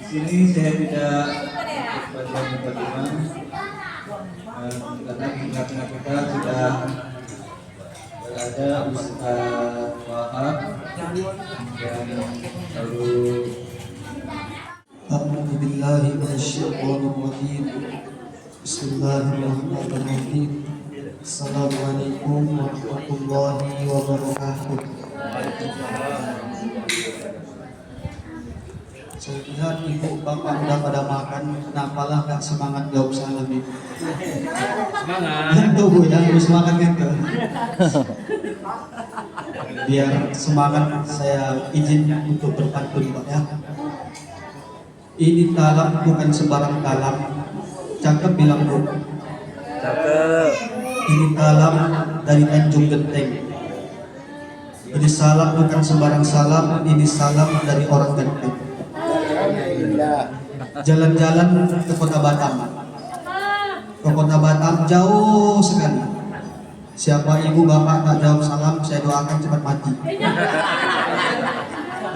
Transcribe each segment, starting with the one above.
sini saya tidak baca mukadimah karena di tengah-tengah kita sudah berada Ustaz Wahab yang baru. A'udzu billahi minasyaitonir rajim. Bismillahirrahmanirrahim. Assalamualaikum warahmatullahi wabarakatuh. Saya lihat ibu bapak udah pada makan, kenapalah gak semangat jawab salam ibu? Semangat. Itu bu, yang harus semangat gitu. Biar semangat saya izin untuk berpantun pak ya. Ini talam bukan sembarang talam. Cakep bilang bu. Cakep. Ini talam dari Tanjung Genteng. Ini salam bukan sembarang salam. Ini salam dari orang Genteng. Jalan-jalan ke kota Batam. Ke kota Batam jauh sekali. Siapa ibu bapak tak jawab salam, saya doakan cepat mati.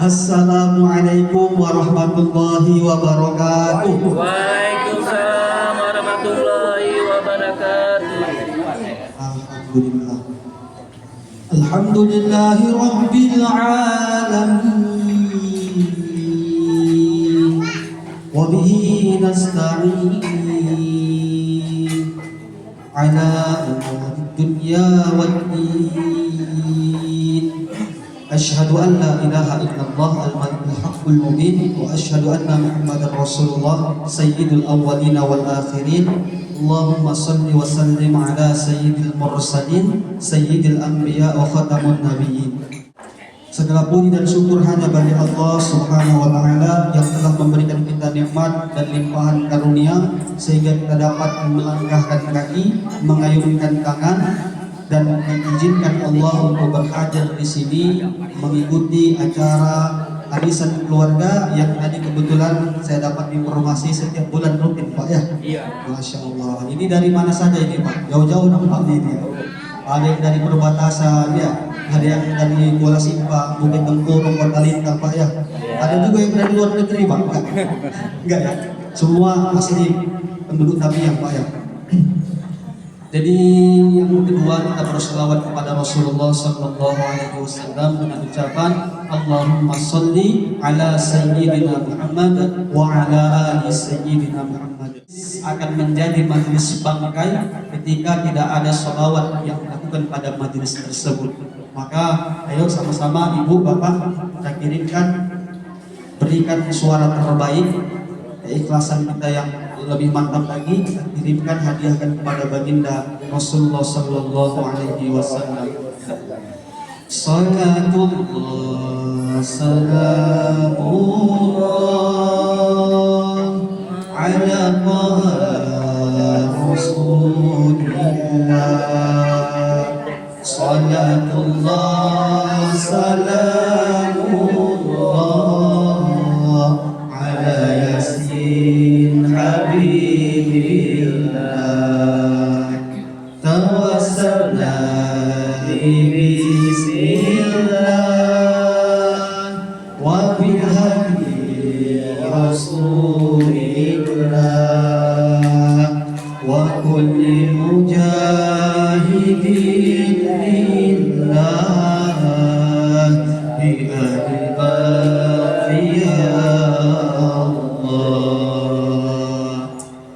Assalamualaikum warahmatullahi wabarakatuh. Waalaikumsalam warahmatullahi wabarakatuh. Alhamdulillah. Alhamdulillahi rabbil alamin. Wa bihi nasta'in ala umuri dunya waddin. Asyhadu an la ilaha illallah al-malikul haqqul mubin wa asyhadu anna Muhammadar Rasulullah sayyidul awwalin wal akhirin. Allahumma salli wa sallim ala sayyidil mursalin sayyidil anbiya wa khatamun nabiyyin. Segala puji dan syukur hanya bagi Allah Subhanahu wa taala yang telah memberikan kita nikmat dan limpahan karunia sehingga kita dapat melangkahkan kaki, mengayunkan tangan dan mengizinkan Allah untuk berhadir di sini mengikuti acara arisan keluarga yang tadi kebetulan saya dapat informasi setiap bulan rutin Pak ya. Iya. Masya Allah. Ini dari mana saja ini Pak? Jauh-jauh nampaknya ini. Ada yang dari perbatasan ya, ada yang dari Kuala Simpang, Bukit Tengkurung, Kota Lintang Pak ya. Ada juga yang dari luar negeri Pak. Enggak ya? Semua asli penduduk Tapiang Pak ya. Jadi yang kedua kita berselawat kepada Rasulullah Sallallahu Alaihi Wasallam dengan ucapan Allahumma salli ala Sayyidina Muhammad wa ala ali Sayyidina Muhammad. Akan menjadi majelis bangkai ketika tidak ada selawat yang dilakukan pada majelis tersebut. Maka ayo sama-sama ibu bapak kita kirimkan, berikan suara terbaik, keikhlasan kita yang lebih mantap lagi, kita kirimkan hadiahkan kepada baginda Rasulullah Sallallahu Alaihi Wasallam. Salatullah salamullah ala Rasulillah. Salatullah salamullah ala Yasin Habibillah. Tawassalna bismillah wa bihadi Rasulillah wa kulli mujahidin lillah bi Allah.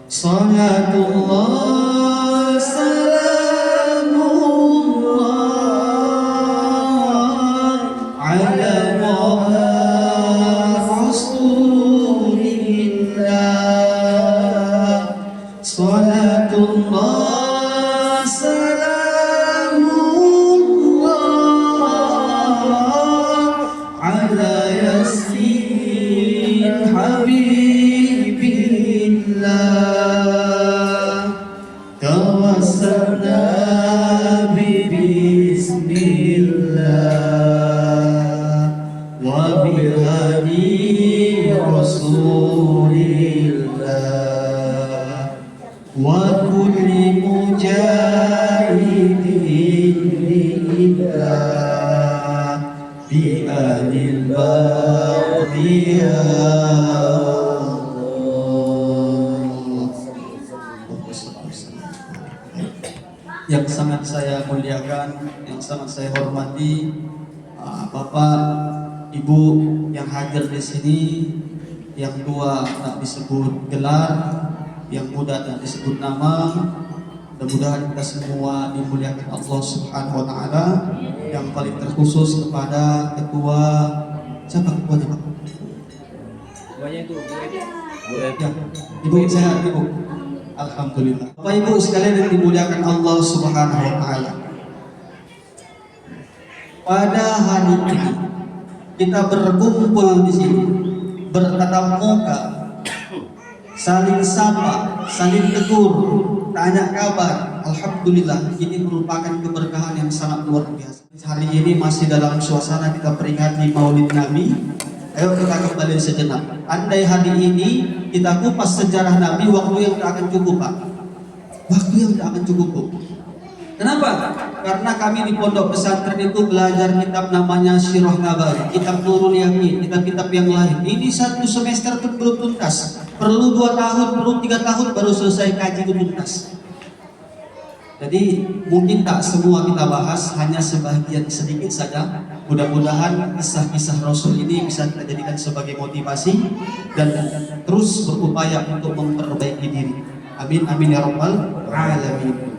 Salatullah salamullah ala Rasulillah. Salatullah salamullah ala Yasin Habibillah. Tawassalna bismillah wa bihadi Rasulillah wa kulli mujahidin lillah bi ahlil baqiyah. yang sangat saya muliakan, yang sangat saya hormati, Bapak, Ibu yang hadir di sini, yang tua tak disebut gelar, yang muda tak disebut nama. Mudah-mudahan kita semua dimuliakan Allah Subhanahu wa taala. Yang paling terkhusus kepada ketua, siapa ketuanya, Pak? Ketuanya itu Ya, Ibu sehat, Ibu. Alhamdulillah. Bapak Ibu sekalian yang dimuliakan Allah Subhanahu wa taala. Pada hari ini kita berkumpul di sini, bertatap muka, saling sapa, saling tegur, tanya kabar. Alhamdulillah, ini merupakan keberkahan yang sangat luar biasa. Hari ini masih dalam suasana kita peringati Maulid Nabi. Ayo kita kembali sejenak. Andai hari ini kita kupas sejarah Nabi, waktu yang tidak akan cukup, Pak. Waktu yang tidak akan cukup, Bu. Kenapa? Karena kami di pondok pesantren itu belajar kitab namanya Sirah Nabawi, kitab Nurul Yakin, kitab-kitab yang lain. Ini satu semester itu belum tuntas. Perlu 2 tahun, perlu 3 tahun baru selesai kaji itu tuntas. Jadi mungkin tak semua kita bahas, hanya sebagian sedikit saja. Mudah-mudahan kisah-kisah Rasul ini bisa kita jadikan sebagai motivasi dan terus berupaya untuk memperbaiki diri. Amin amin ya rabbal alamin.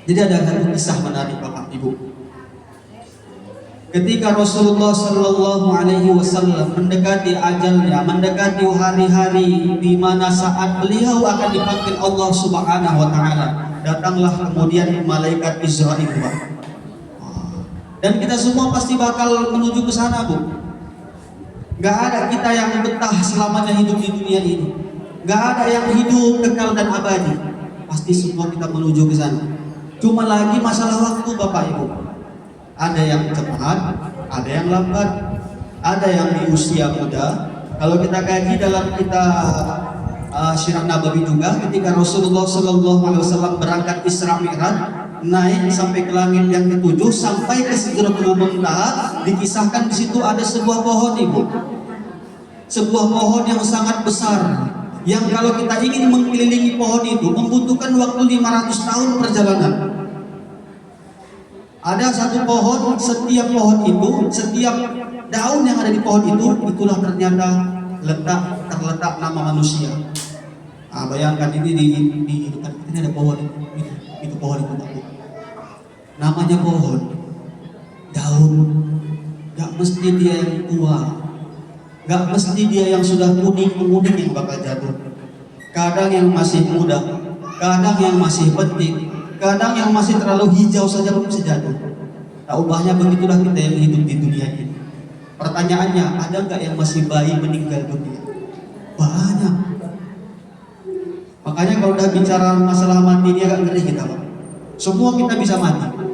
Jadi ada satu kisah menarik Bapak Ibu. Ketika Rasulullah Sallallahu Alaihi Wasallam mendekati ajalnya, mendekati hari-hari di mana saat beliau akan dipanggil Allah Subhanahu Wa Taala, datanglah kemudian malaikat Israil, Pak. Dan kita semua pasti bakal menuju ke sana, Bu. Gak ada kita yang betah selamanya hidup di dunia ini. Gak ada yang hidup kekal dan abadi. Pasti semua kita menuju ke sana. Cuma lagi masalah waktu, Bapak Ibu. Ada yang cepat, ada yang lambat, ada yang di usia muda. Kalau kita kaji dalam kitab Sirah Nabawi juga, ketika Rasulullah Sallallahu Alaihi Wasallam berangkat Isra Mi'raj, naik sampai ke langit yang ke-7, sampai ke Sidratul Muntaha, dikisahkan di situ ada sebuah pohon, Ibu. Sebuah pohon yang sangat besar, yang kalau kita ingin mengelilingi pohon itu membutuhkan waktu 500 tahun perjalanan. Ada satu pohon, setiap pohon itu, setiap daun yang ada di pohon itu, itulah ternyata terletak nama manusia. Bayangkan ini di dekat ini ada pohon itu pohon itu, Pak. Namanya pohon, daun, gak mesti dia yang tua, gak mesti dia yang sudah kuning yang bakal jatuh. Kadang yang masih muda, kadang yang masih penting, kadang yang masih terlalu hijau saja belum bisa jatuh. Tak ubahnya begitulah kita yang hidup di dunia ini. Pertanyaannya, ada nggak yang masih bayi meninggal dunia? Banyak. Makanya kalau udah bicara masalah mati ini agak ngeri kita, Pak. Semua kita bisa mati.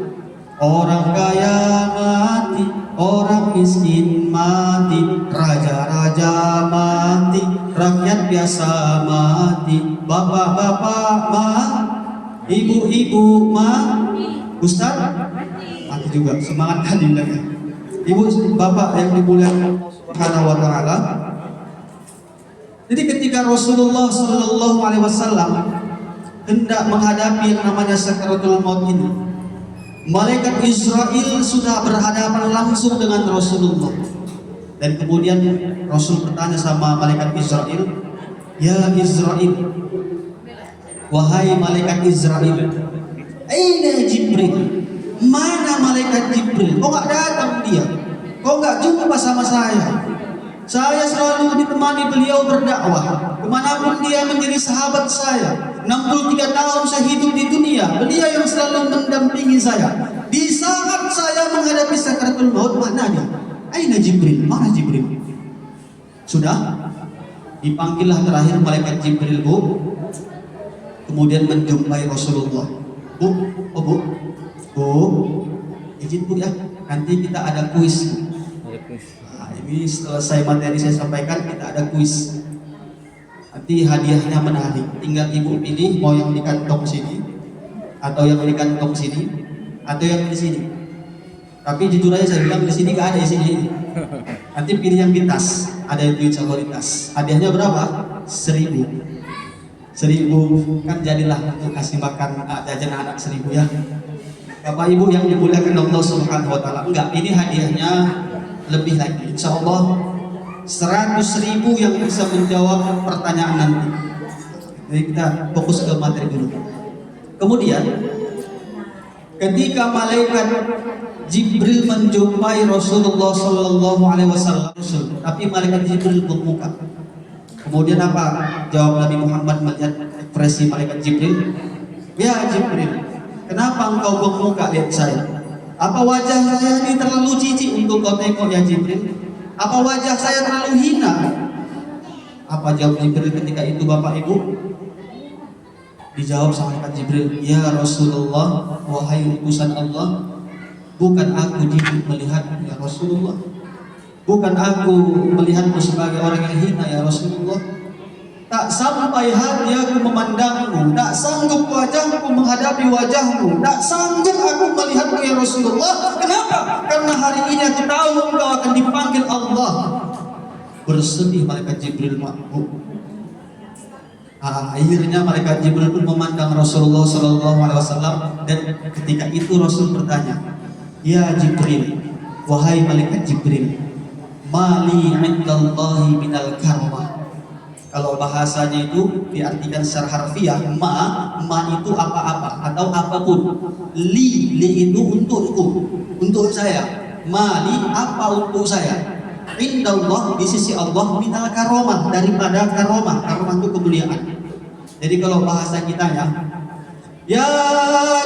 Orang kaya mati, orang miskin mati, raja-raja mati, rakyat biasa mati, bapak-bapak mati, ibu-ibu mati, Ustaz mati juga. Semangat tadi lagi. Ibu bapak yang dimuliakan Subhanahu wa taala. Jadi ketika Rasulullah Sallallahu Alaihi Wasallam hendak menghadapi yang namanya sakaratul maut ini, malaikat Israil sudah berhadapan langsung dengan Rasulullah. Dan kemudian Rasul bertanya sama malaikat Israil, "Ya Israil, wahai malaikat Israil, aina Jibril? Mana malaikat Jibril? Kok nggak datang dia? Kok nggak jumpa sama saya? Saya selalu ditemani beliau berdakwah. Kemanapun dia menjadi sahabat saya. 63 tahun saya hidup di dunia. Beliau yang selalu mendampingi saya. Di saat saya menghadapi sakaratul maut, mana dia? Aina Jibril? Mana Jibril?" Sudah dipanggillah terakhir malaikat Jibril, Bu. Kemudian menjumpai Rasulullah. Bu, izin Bu ya, nanti kita ada kuis. Ini selesai materi saya sampaikan, kita ada kuis. Nanti hadiahnya menarik. Tinggal Ibu pilih mau yang di kantong sini, atau yang di kantong sini, atau yang di sini. Tapi jujur aja saya bilang di sini nggak ada di sini. Nanti pilih yang di tas. Ada yang duit sama di tas. Hadiahnya berapa? 1.000. 1.000 kan jadilah untuk kasih makan jajan anak 1.000 ya. Bapak Ibu yang dimuliakan Allah Subhanahu wa taala. Enggak, ini hadiahnya lebih lagi. Insya Allah 100.000 yang bisa menjawab pertanyaan nanti. Jadi kita fokus ke materi dulu. Kemudian ketika malaikat Jibril menjumpai Rasulullah Sallallahu Alaihi Wasallam, tapi malaikat Jibril bermuka. Kemudian apa jawab Nabi Muhammad melihat ekspresi malaikat Jibril? Ya Jibril, kenapa engkau bermuka lihat saya? Apa wajah saya ini terlalu jijik untuk kau tengok ya Jibril? Apa wajah saya terlalu hina? Apa jawab Jibril ketika itu Bapak Ibu? Dijawab sama malaikat Jibril, ya Rasulullah, wahai utusan Allah, bukan aku Jibril melihatmu ya Rasulullah. Bukan aku melihatmu sebagai orang yang hina ya Rasulullah. Tak sampai hati aku memandangmu, tak sanggup wajahku menghadapi wajahmu, tak sanggup aku melihatmu ya Rasulullah. Kenapa? Karena hari ini aku tahu engkau akan dipanggil Allah. Bersedih malaikat Jibril akhirnya malaikat Jibril pun memandang Rasulullah Sallallahu Alaihi Wasallam, dan ketika itu Rasul bertanya, ya Jibril, wahai malaikat Jibril, mali indallahi minal karmah. Kalau bahasanya itu diartikan secara harfiah, ma itu apa-apa atau apapun. Li itu untukku, untuk saya. Mali apa untuk saya. Indallah di sisi Allah minal karomah, daripada karomah. Karomah itu kemuliaan. Jadi kalau bahasa kitanya, ya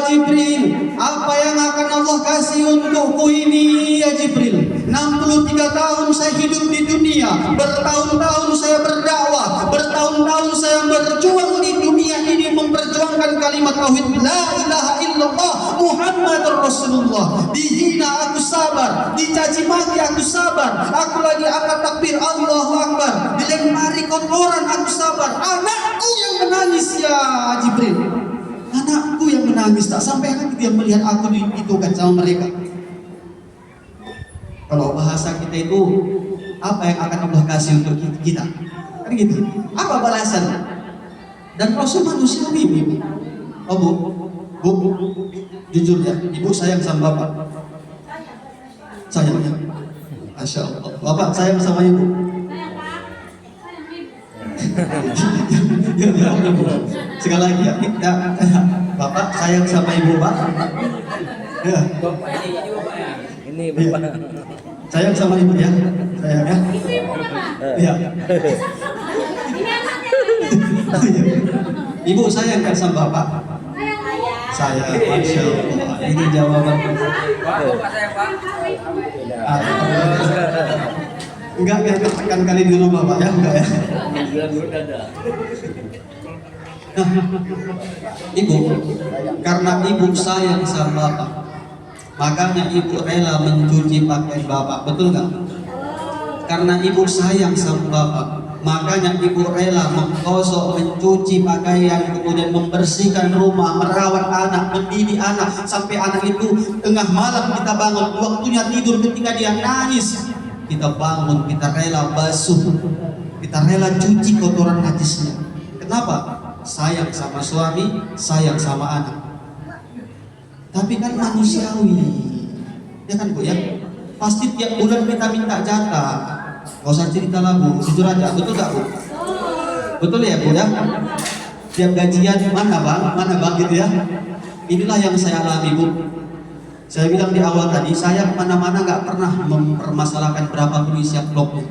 Jibril, apa yang akan Allah kasih untukku ini ya Jibril? 63 tahun saya hidup di dunia, bertahun-tahun saya berdakwah, bertahun-tahun saya berjuang di dunia ini memperjuangkan kalimat tauhid la ilaha illallah Muhammadur Rasulullah. Dihina aku sabar, dicaci maki aku sabar, aku lagi angkat takbir Allahu Akbar, dilempari kotoran aku sabar. Anakku yang menangis ya Jibril, anakku yang menangis, tak sampai lagi dia melihat aku dihidupkan sama mereka. Kalau bahasa kita itu, apa yang akan Allah kasih untuk kita? Kan gitu. Apa balasan? Dan Rasul manusiawi, Ibu. Oh Bu, jujur ya, Ibu sayang sama Bapak. Sayang ya. Masya Allah. Bapak sayang sama Ibu. Ya, sekali lagi ya, Bapak sayang sama Ibu, Pak. Ya. Bapak ini Bapak ya. Ini Bapak. Sayang sama Ibu ya, sayang ya. Iya. Ibu sayang kan sama Bapak? Sayang, Masya Allah. Ini jawaban. Bapak sayang Pak. Enggak, biar ketekan kali dulu Bapak ya, enggak ya. Nah, Ibu, karena Ibu sayang sama Bapak, makanya Ibu rela mencuci pakaian Bapak, betul nggak? Karena Ibu sayang sama Bapak, makanya Ibu rela menggosok, mencuci pakaian, kemudian membersihkan rumah, merawat anak, mendidik anak, sampai anak itu tengah malam kita bangun, waktunya tidur ketika dia nangis, kita bangun, kita rela basuh, kita rela cuci kotoran najisnya. Kenapa? Sayang sama suami, sayang sama anak. Tapi kan manusiawi, ya kan Bu ya? Pasti tiap bulan kita minta jatah. Gak usah cerita lah Bu, jujur aja, betul gak Bu? Betul ya Bu ya? Tiap gajian mana bang gitu ya? Inilah yang saya alami Bu. Saya bilang di awal tadi, saya kemana-mana gak pernah mempermasalahkan berapa isi amplopnya.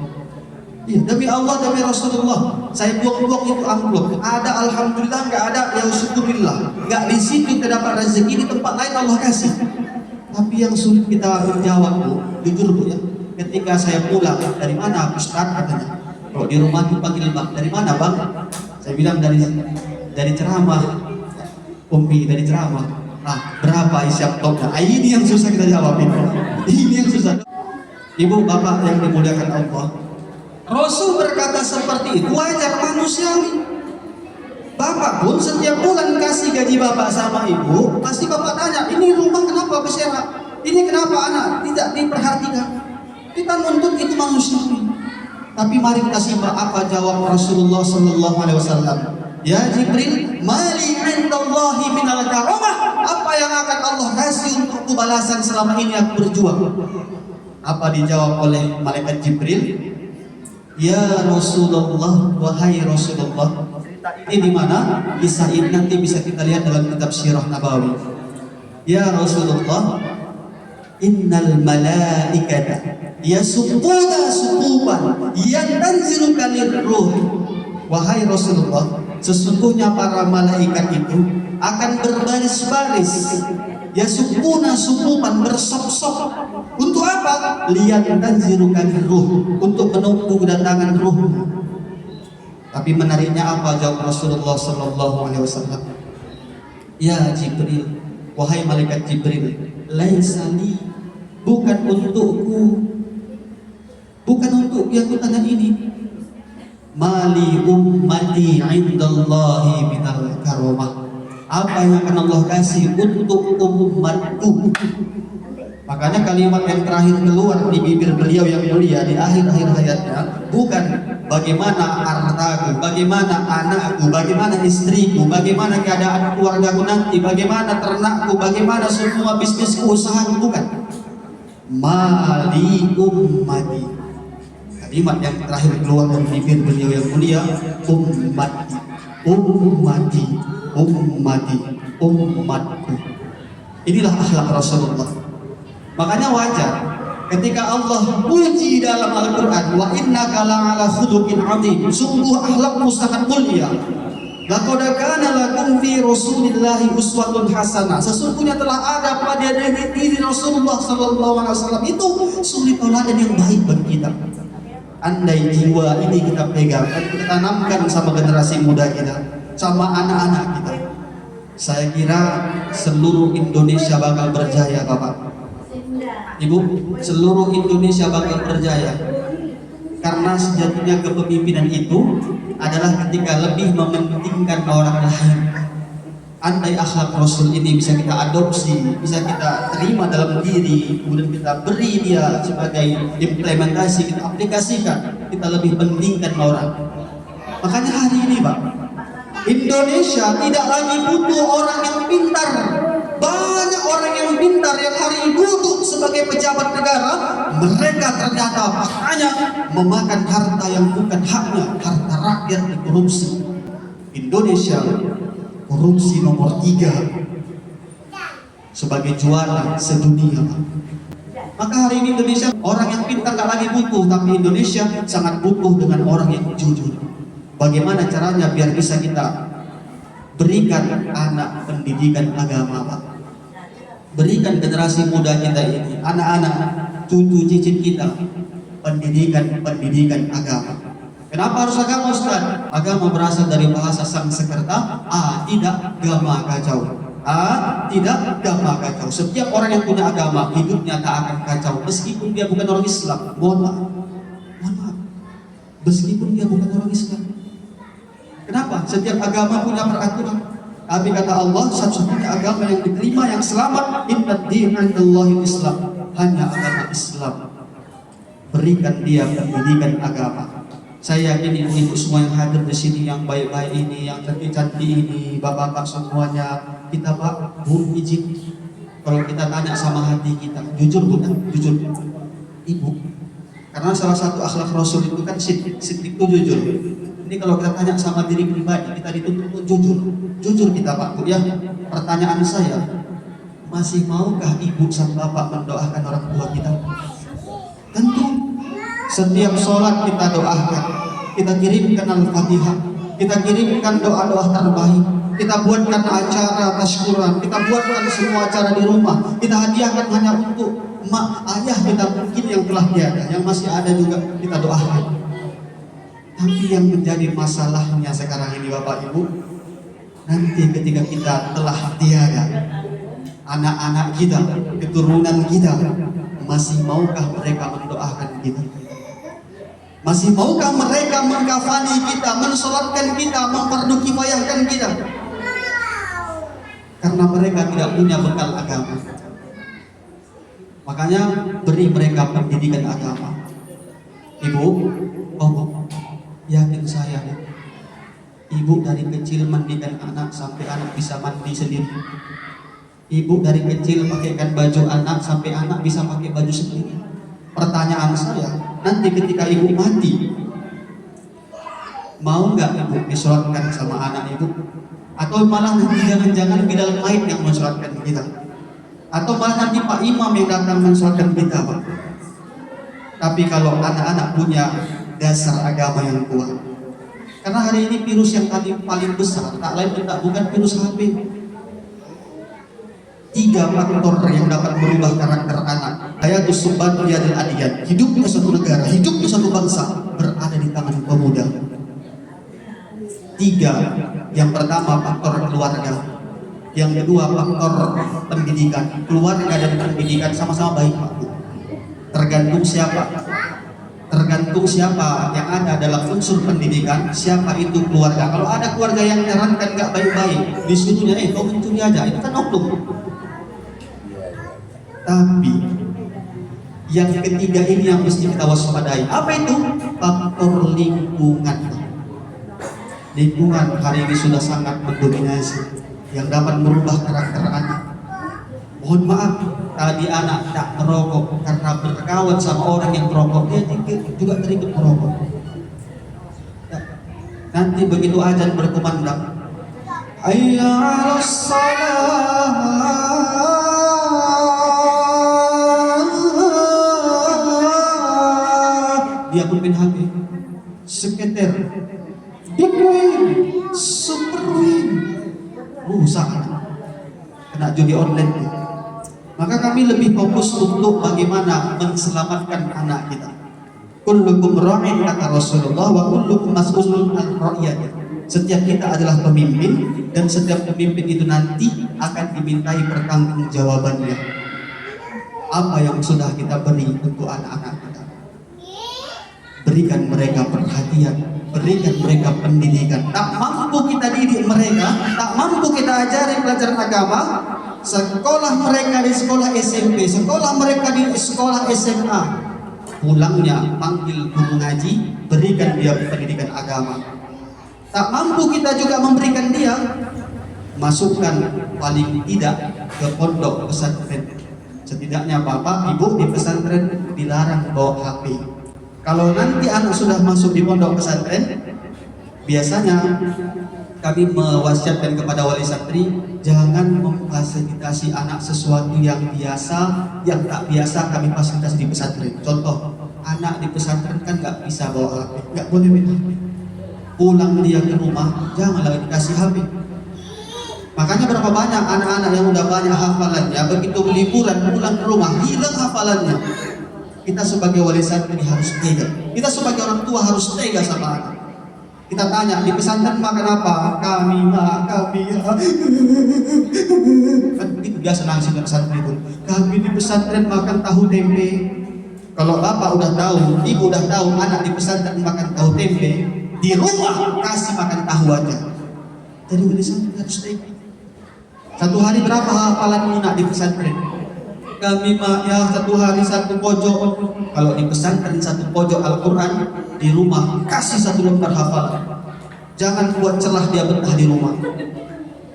Iya, demi Allah, demi Rasulullah, saya buang-buang itu amplop. Ada alhamdulillah, nggak ada ya syukurillah. Nggak di situ terdapat rezeki, di tempat lain Allah kasih. Tapi yang sulit kita menjawab Bu, jujur Bu ya. Ketika saya pulang, dari mana Ustaz katanya? Kalau di rumah dipanggil Bang, dari mana Bang? Saya bilang dari ceramah, Umi dari ceramah. Nah, berapa isi amplopnya? Ini yang susah kita jawab ini. Ini yang susah. Ibu Bapak yang dimuliakan Allah, Rasul berkata seperti itu, wajar manusiawi. Bapak pun setiap bulan kasih gaji Bapak sama Ibu, pasti Bapak tanya, ini rumah kenapa berserakan? Ini kenapa anak tidak diperhatikan? Kita nuntut itu manusiawi. Tapi mari kita simak apa jawab Rasulullah Sallallahu Alaihi Wasallam. Ya Jibril, mali indallahi minal karamah. Apa yang akan Allah kasih untukku balasan selama ini aku berjuang? Apa dijawab oleh malaikat Jibril? Ya Rasulullah, wahai Rasulullah. Ini di mana? Kisah ini nanti bisa kita lihat dalam kitab Sirah Nabawi. Ya Rasulullah, innal malaikata yasubuna sububan yanzilu kalir ruh. Wahai Rasulullah, sesungguhnya para malaikat itu akan berbaris-baris, yasubuna sububan, bersop-sop. Untuk apa? Liyanzilu kalir ruh, untuk menunggu kedatangan ruh. Tapi menariknya apa jawab Rasulullah sallallahu alaihi wasallam? Ya Jibril, wahai malaikat Jibril, laisa li, bukan untukku, bukan untuk yang kutanya ini. Mali ummati indallahi minal karamah. Apa yang akan Allah kasih untuk umatku? Makanya kalimat yang terakhir keluar di bibir beliau yang mulia di akhir-akhir hayatnya bukan bagaimana hartaku, bagaimana anakku, bagaimana istriku, bagaimana keadaan keluargaku nanti, bagaimana ternakku, bagaimana semua bisnisku, usahaku, bukan. Mali ummati. Kalimat yang terakhir keluar dari bibir beliau yang mulia, ummati, ummati, ummati, umatku. Inilah akhlak Rasulullah. Makanya wajar ketika Allah puji dalam Al-Quran, wa innaka la'ala khuluqin 'adzim, sungguh akhlakmu sangat mulia. Laqad kana lakum fi Rasulillahi uswatun hasanah. Sesungguhnya telah ada pada diri Rasulullah sallallahu alaihi wasallam itu suri tauladan yang baik bagi kita. Andai jiwa ini kita pegang dan kita tanamkan sama generasi muda kita, sama anak-anak kita, saya kira seluruh Indonesia bakal berjaya, Bapak Ibu. Seluruh Indonesia bakal berjaya. Karena sejatinya kepemimpinan itu adalah ketika lebih mementingkan orang lain. Andai akhlak Rasul ini bisa kita adopsi, bisa kita terima dalam diri, kemudian kita beri dia sebagai implementasi, kita aplikasikan, kita lebih pentingkan orang. Makanya hari ini, Pak, Indonesia tidak lagi butuh orang yang pintar. Banyak orang yang pintar yang hari ini duduk sebagai pejabat negara, mereka ternyata faktanya memakan harta yang bukan haknya, harta rakyat dikorupsi. Indonesia korupsi nomor 3 sebagai juara sedunia. Maka hari ini Indonesia orang yang pintar tak lagi butuh, tapi Indonesia sangat butuh dengan orang yang jujur. Bagaimana caranya biar bisa kita berikan anak pendidikan agama, Pak? Berikan generasi muda kita ini, anak-anak, cucu cicit kita, pendidikan agama. Kenapa harus agama, Ustaz? Agama berasal dari bahasa Sanskerta, tidak gama kacau. Tidak gama kacau. Setiap orang yang punya agama, hidupnya tak akan kacau, meskipun dia bukan orang Islam. Mohon maaf. Meskipun dia bukan orang Islam. Kenapa? Setiap agama punya peraturan. Tapi kata Allah, satu-satunya agama yang diterima, yang selamat, inna dina indallahi Islam, hanya agama Islam. Berikan dia pendidikan agama. Saya yakin ibu-ibu semua yang hadir di sini, yang baik-baik ini, yang cantik-cantik ini, bapak-bapak semuanya, kita Pak, Bu, izin kalau kita tanya sama hati kita, jujur bukan? Jujur, Ibu. Karena salah satu akhlak Rasul itu kan siddiq itu jujur. Ini kalau kita tanya sama diri pribadi, kita dituntut untuk jujur. Jujur kita Pak, Bu ya. Pertanyaan saya, masih maukah ibu sama bapak mendoakan orang tua kita? Tentu. Setiap sholat kita doakan, kita kirimkan Al-Fatihah, kita kirimkan doa-doa terbaik, kita buatkan acara tasyakuran, kita buatkan semua acara di rumah, kita hadiahkan hanya untuk mak ayah kita mungkin yang telah tiada, yang masih ada juga kita doakan. Tapi yang menjadi masalahnya sekarang ini Bapak Ibu, nanti ketika kita telah tiada, anak-anak kita, keturunan kita, masih maukah mereka mendoakan kita? Masih maukah mereka mengkafani kita, mensolatkan kita, memperdukimayahkan kita? Karena mereka tidak punya bekal agama. Makanya beri mereka pendidikan agama. Ibu, yakin saya, Ibu dari kecil mandikan anak sampai anak bisa mandi sendiri. Ibu dari kecil pakaikan baju anak sampai anak bisa pakai baju sendiri. Pertanyaan saya, nanti ketika ibu mati, mau nggak ibu disolatkan sama anak ibu? Atau malah nanti jangan-jangan bidal mayit yang mensolatkan kita? Atau malah nanti Pak Imam yang datang mensolatkan kita, Pak? Tapi kalau anak-anak punya dasar agama yang kuat, karena hari ini virus yang paling besar tak lain tidak bukan virus HP. 3 faktor yang dapat merubah karakter anak. Hayatus subban dan adiyan. Hidupnya suatu negara, hidupnya suatu bangsa berada di tangan pemuda. 3. Yang pertama faktor keluarga. Yang kedua faktor pendidikan. Keluarga dan pendidikan sama-sama baik, Pak. Tergantung siapa. Tergantung siapa yang ada dalam unsur pendidikan, siapa itu keluarga. Kalau ada keluarga yang menyarankan nggak baik-baik, disuruhnya kau mencuri aja, itu kan oknum. Tapi yang ketiga ini yang mesti kita waspadai. Apa itu? Faktor lingkungan. Lingkungan hari ini sudah sangat mendominasi yang dapat merubah karakter anak. Mohon maaf, tadi anak tak merokok karena berkawan sama orang yang merokok, dia juga terikut merokok. Ya. Nanti begitu azan berkumandang, hayya 'alas shalah, dia pun main HP, seketer, bitcoin, superwin, rusak, kena judi online. Maka kami lebih fokus untuk bagaimana menselamatkan anak kita. Kullukum ra'in kata Rasulullah wa kullukum mas'ulun an ra'iyatihi. Setiap kita adalah pemimpin dan setiap pemimpin itu nanti akan dimintai pertanggungjawabannya. Apa yang sudah kita beri untuk anak-anak kita? Berikan mereka perhatian, berikan mereka pendidikan. Tak mampu kita didik mereka, tak mampu kita ajari pelajaran agama. Sekolah mereka di sekolah SMP, sekolah mereka di sekolah SMA, pulangnya panggil guru ngaji, berikan dia pendidikan agama. Tak mampu kita juga memberikan dia, masukkan paling tidak ke pondok pesantren. Setidaknya bapak ibu di pesantren dilarang bawa HP. Kalau nanti anak sudah masuk di pondok pesantren, biasanya kami mewasiatkan kepada wali santri, jangan memfasilitasi anak sesuatu yang biasa, yang tak biasa kami fasilitasi di pesantren. Contoh, anak di pesantren kan nggak bisa bawa HP, nggak boleh main HP. Pulang dia ke rumah, jangan lagi dikasih HP. Makanya berapa banyak anak-anak yang udah banyak hafalannya, begitu liburan pulang ke rumah hilang hafalannya. Kita sebagai wali santri harus tega. Kita sebagai orang tua harus tega sama anak. Kita tanya, di pesantren makan apa? Kami kan begitu biasa nangis di pesantren itu. Kami di pesantren makan tahu tempe. Kalau bapak udah tahu, ibu udah tahu anak di pesantren makan tahu tempe, di rumah kasih makan tahu aja. Jadi wali santri harus tega. Satu hari berapa hafalan anak di pesantren? Kami ya satu hari satu pojok. Kalau di pesantren satu pojok Al-Quran, di rumah kasih satu lembar hafalan. Jangan buat celah dia betah di rumah.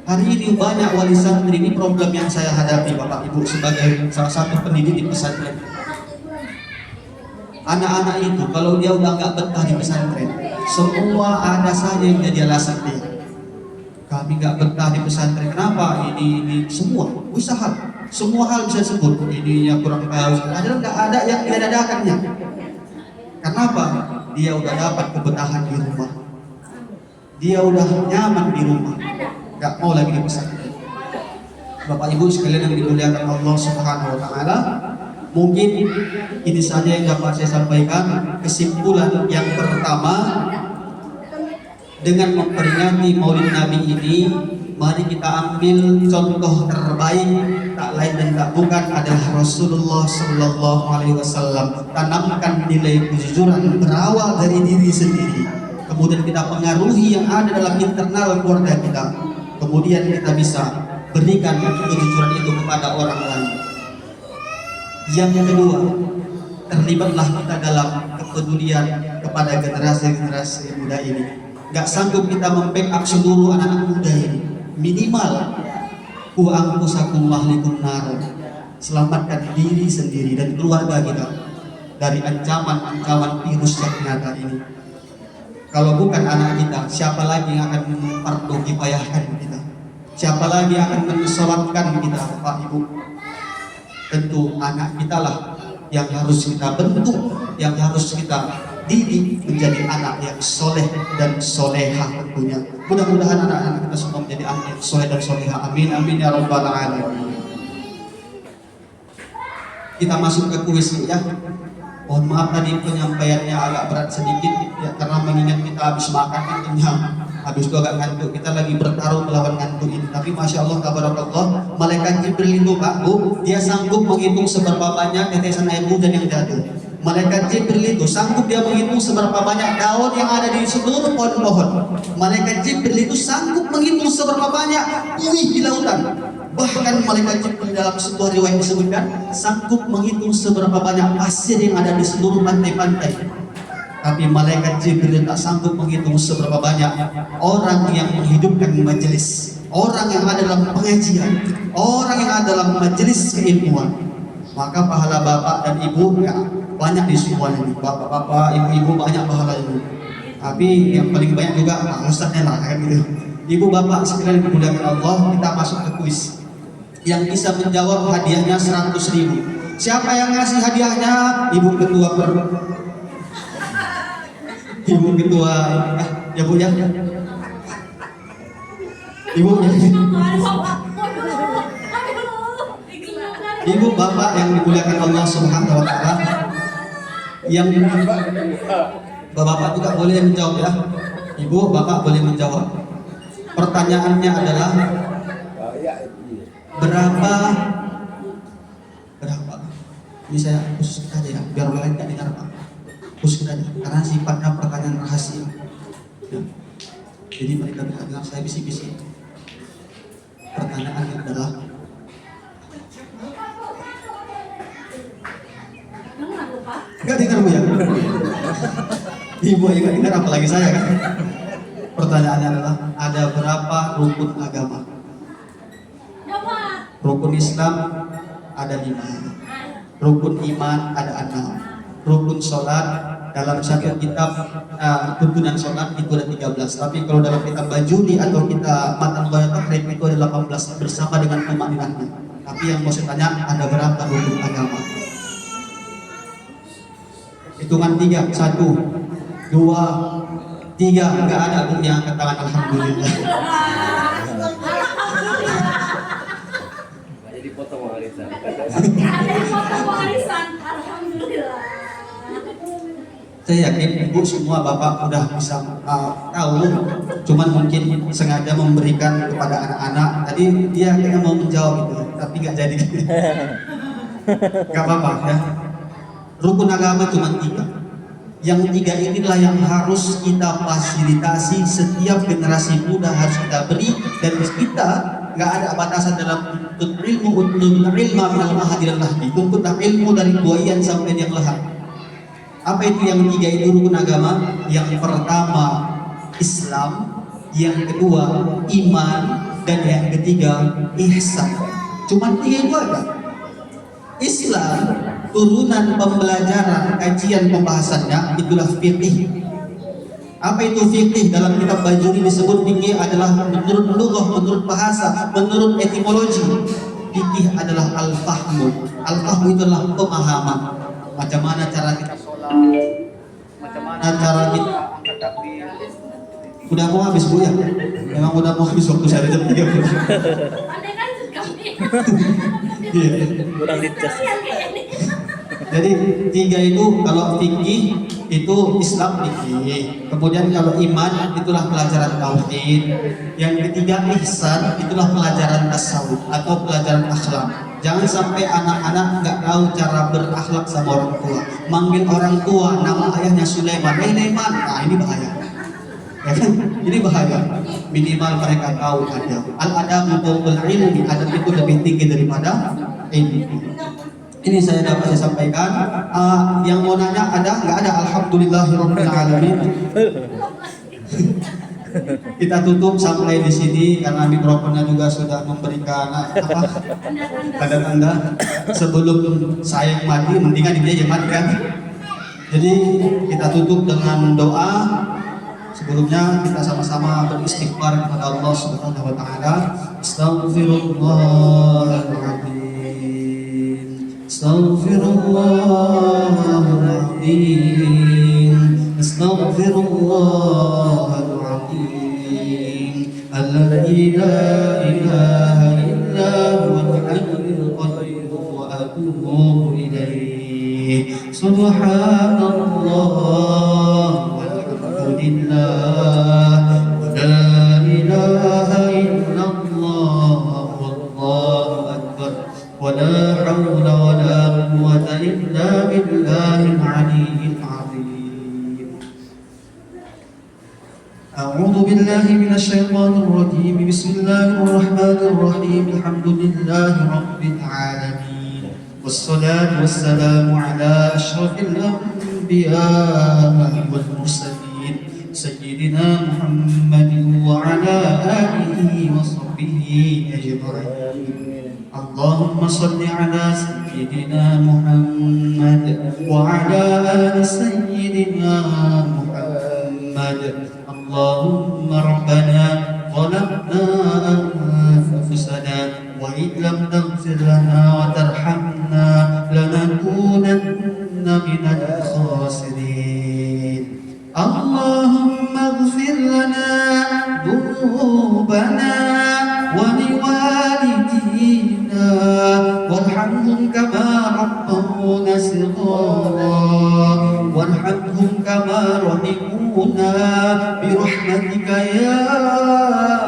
Hari ini banyak wali santri, ini problem yang saya hadapi Bapak Ibu sebagai salah satu pendidik di pesantren. Anak-anak itu kalau dia udah nggak betah di pesantren, semua ada saja yang jadi alasan dia. Kami nggak betah di pesantren, kenapa? Ini semua usaha. Semua hal bisa disebut, ininya kurang tahu, padahal nggak ada yang dia dadakannya. Kenapa? Dia udah dapat kebetahan di rumah, dia udah nyaman di rumah, nggak mau lagi di pesantren. Bapak Ibu sekalian yang dimuliakan Allah Subhanahu Wa Taala, mungkin ini saja yang dapat saya sampaikan. Kesimpulan yang pertama, dengan memperingati Maulid Nabi ini, mari kita ambil contoh terbaik, tak lain dan tak bukan adalah Rasulullah Sallallahu Alaihi Wasallam. Tanamkan nilai kejujuran berawal dari diri sendiri, kemudian kita pengaruhi yang ada dalam internal keluarga kita, kemudian kita bisa berikan kejujuran itu kepada orang lain. Yang kedua, terlibatlah kita dalam kepedulian kepada generasi-generasi muda ini. nggak sanggup kita membackup seluruh anak-anak muda ini. Minimal anfusakum wahlikum nar, selamatkan diri sendiri dan keluarga kita dari ancaman-ancaman virus yang nyata ini. Kalau bukan anak kita, siapa lagi yang akan fardu kifayahkan kita? Siapa lagi yang akan mensolatkan kita, Bapak Ibu? Tentu anak kita lah yang harus kita bentuk, yang harus kita didik menjadi anak yang soleh dan soleha tentunya. Mudah-mudahan anak-anak kita semua menjadi anak yang soleh dan soleha. Amin, amin ya rabbal alamin. Kita masuk ke kuis ya. Mohon maaf tadi penyampaiannya agak berat sedikit ya, karena mengingat kita habis makan kan kenyang, habis itu agak ngantuk. Kita lagi bertarung melawan ngantuk ini. Tapi masya Allah, tabarakallah, malaikat Jibril itu Pak Bu, dia sanggup menghitung seberapa banyak tetesan air hujan yang jatuh. Malaikat Jibril itu sanggup dia menghitung seberapa banyak daun yang ada di seluruh pohon-pohon. Malaikat Jibril itu sanggup menghitung seberapa banyak buih di lautan. Bahkan malaikat Jibril dalam sebuah riwayat disebutkan sanggup menghitung seberapa banyak pasir yang ada di seluruh pantai-pantai. Tapi malaikat Jibril tak sanggup menghitung seberapa banyak orang yang menghidupkan majelis, orang yang ada dalam pengajian, orang yang ada dalam majelis keilmuan. Maka pahala bapak dan ibu ya banyak di semua ini. Bapak-bapak, ibu-ibu banyak pahala itu. Tapi yang paling banyak juga Pak Ustadznya lah kan gitu. Ibu bapak sekalian dimuliakan Allah, kita masuk ke kuis. Yang bisa menjawab hadiahnya 100.000. Siapa yang ngasih hadiahnya? Ibu ketua Ibu ketua ya Bu ya. Ibu Ibu bapak yang dimuliakan Allah Subhanahu wa taala. Yang bapak juga boleh menjawab ya. Ibu bapak boleh menjawab. Pertanyaannya adalah berapa ini saya khusus aja ya, biar orang lain tidak dengar Pak, khusus aja karena sifatnya pertanyaan rahasia ya. Jadi mereka bisa dengar saya bisik-bisik. Pertanyaannya adalah nggak dengar Bu ya? Ibu yang nggak dengar apalagi saya kan. Pertanyaannya adalah ada berapa rukun agama? Rukun Islam ada 5, rukun iman ada 6, rukun sholat dalam satu kitab tuntunan sholat itu ada 13. Tapi kalau dalam kitab Bajuri atau kita Matan Ghayat Tahrib itu ada 18 bersama dengan tumaninahnya. Tapi yang mau saya tanya, ada berapa rukun agama? Hitungan 3, 1, 2, 3, enggak ada Bu yang angkat tangan. Alhamdulillah. Alhamdulillah. Saya yakin ibu semua bapak udah bisa tahu, cuman mungkin sengaja memberikan kepada anak-anak. Tadi dia kayaknya mau menjawab itu, tapi nggak jadi. Gak apa-apa ya. Rukun agama cuma 3. Yang 3 inilah yang harus kita fasilitasi, setiap generasi muda harus kita beri, dan kita nggak ada batasan dalam tuntut ilmu. Utlubul ilma minal mahdi ilal lahdi, tuntutlah ilmu dari buayan sampai yang lehat. Apa itu yang 3 itu rukun agama? Yang pertama Islam, yang kedua iman, dan yang ketiga ihsan. Cuma 3 itu aja. Islam turunan pembelajaran, kajian pembahasannya itulah fikih. Apa itu fikih? Dalam kitab Bajuri disebut fikih adalah menurut lughah, menurut bahasa, menurut etimologi. Fikih adalah al-fahmu. Al-fahmu itu adalah pemahaman. Macam mana cara kita sholat, macam mana cara kita angkat takbir. Udah mau habis Bu ya? Memang udah mau habis waktu saya jam 3. Kurang dicas. Jadi 3 itu kalau fikih itu Islam fikih. Kemudian kalau iman itulah pelajaran tauhid. Yang ketiga ihsan itulah pelajaran tasawuf atau pelajaran akhlak. Jangan sampai anak-anak nggak tahu cara berakhlak sama orang tua. Manggil orang tua nama ayahnya Sulaiman, Sulaiman. Nah ini bahaya. Ya kan? Ini bahaya. Minimal mereka tahu adab. Al-adabu fawqal ilmi, adab itu lebih tinggi daripada ilmu. Ini saya dapat saya sampaikan. Yang mau nanya ada? Nggak ada. Alhamdulillahirabbil alamin. Kita tutup sampai di sini karena mikrofonnya juga sudah memberikan tanda-tanda sebelum saya mati, mendingan dia yang mati kan. Jadi kita tutup dengan doa. Sebelumnya kita sama-sama beristighfar kepada Allah Subhanahu wa taala. Astaghfirullahaladzim. Astaghfirullahaladzim. Astaghfirullahaladzim. Alladzi la ilaha illa huwal hayyul qayyum wa atubu ilaihi. Subhanallah. Alhamdulillah wa la ilaha illallah wallahu akbar wa la hawla wa la quwwata illa billahil aliyyil azim. A'udzu billahi minasy syaithanir rajim. Bismillahir rahmanir rahim. Alhamdulillahi rabbil alamin. Wassalatu wassalamu ala asyrafil anbiya'i wal mursalin. سيدنا محمد وعلى آله وصحبه أجمعين. اللهم صل على سيدنا محمد وعلى آل سيدنا محمد. اللهم ربنا ظلمنا أنفسنا وإن لم تغفر لنا وترحمنا لنكونن من الخاسرين. اللهم اغفر لنا ذنوبنا ولوالدينا وارحمهم كما ربونا صغارا وارحمهم كما رحمونا برحمتك يا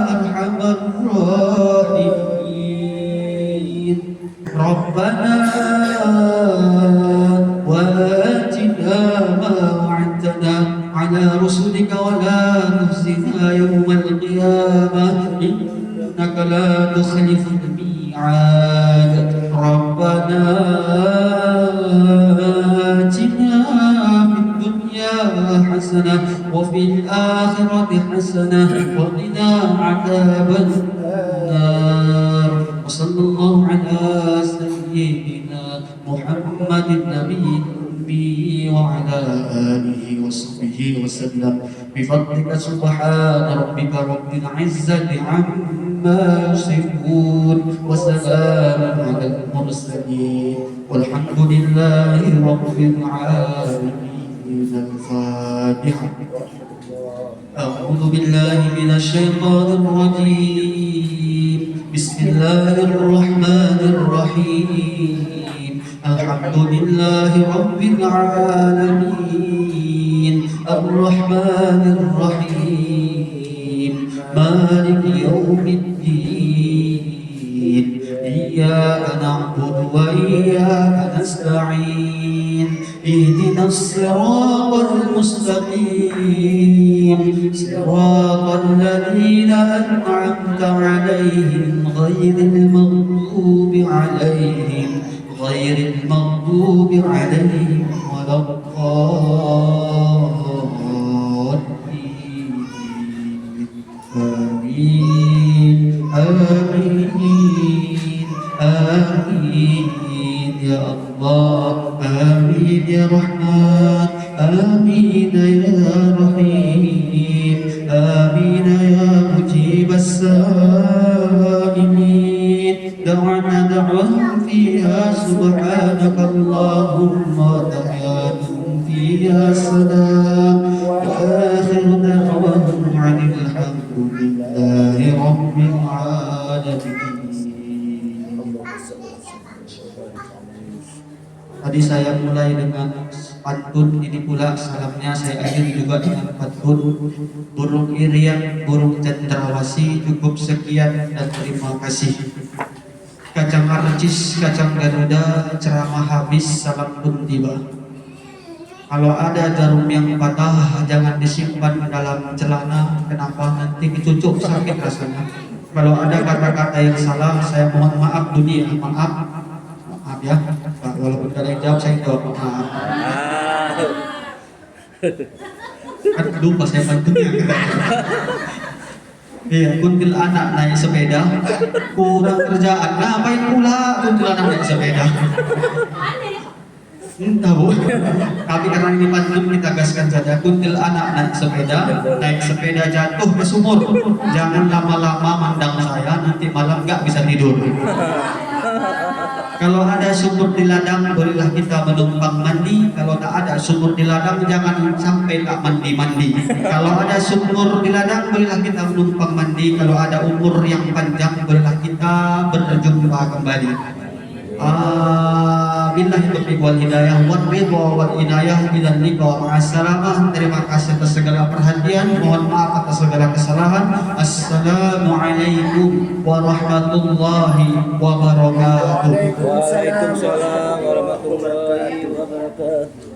أرحم الراحمين. ربنا وآتنا ما وعدتنا على رسلك ولا تخزنا يوم القيامة إنك لا تخلف الميعاد. ربنا آتنا في الدنيا حسنة وفي الآخرة حسنة وقنا عذاب النار. وصلى الله على سيدنا محمد النبي وعلى آله وصحبه وسلم بفضلك سبحان ربك رب العزة عما يصفون وسلام على المرسلين والحمد لله رب العالمين. الفاتحة. أعوذ بالله من الشيطان الرجيم. بسم الله الرحمن الرحيم. الحمد لله رب العالمين الرحمن الرحيم مالك يوم الدين. إياك نعبد وإياك نستعين. اهدنا الصراط المستقيم صراط الذين أنعمت عليهم غير المغضوب عليهم ولا الضالين. آمين آمين آمين يا الله. آمين يا رحمن. آمين يا رحيم. آمين يا مجيب السائلين. دعنا دعوة فيها سبحانك اللهم وتحياتهم فيها سلام. وآخر دعوهم عن الحمد لله رب العالمين. Tadi saya mulai dengan pantun, ini pula salamnya saya akhiri juga dengan pantun. Burung irian, burung cendrawasih, cukup sekian dan terima kasih. Kacang arcis, kacang garuda, ceramah habis, salam pun tiba. Kalau ada jarum yang patah, jangan disimpan dalam celana. Kenapa? Nanti kecucuk sakit rasanya. Kalau ada kata-kata yang salah, saya mohon maaf dunia, maaf ya. Walaupun kalian jawab, saya jawab maaf. Kan lupa saya bantunya. Iya, kuntilanak naik sepeda, kurang kerjaan. Ngapain pula kuntilanak naik sepeda? Entah bu. Tapi karena ini pantun kita gaskan saja. Kuntilanak naik sepeda jatuh ke sumur. Jangan lama-lama mandang saya, nanti malam nggak bisa tidur. Kalau ada sumur di ladang, bolehlah kita menumpang mandi. Kalau tak ada sumur di ladang, jangan sampai tak mandi-mandi. Kalau ada sumur di ladang, bolehlah kita menumpang mandi. Kalau ada umur yang panjang, bolehlah kita berjumpa kembali. Billahi taufiq wal hidayah wal ridha wal inayah ila liqa wa ma'assalamah. Terima kasih atas segala perhatian, mohon maaf atas segala kesalahan. Assalamualaikum warahmatullahi wabarakatuh. Waalaikumsalam warahmatullahi wabarakatuh.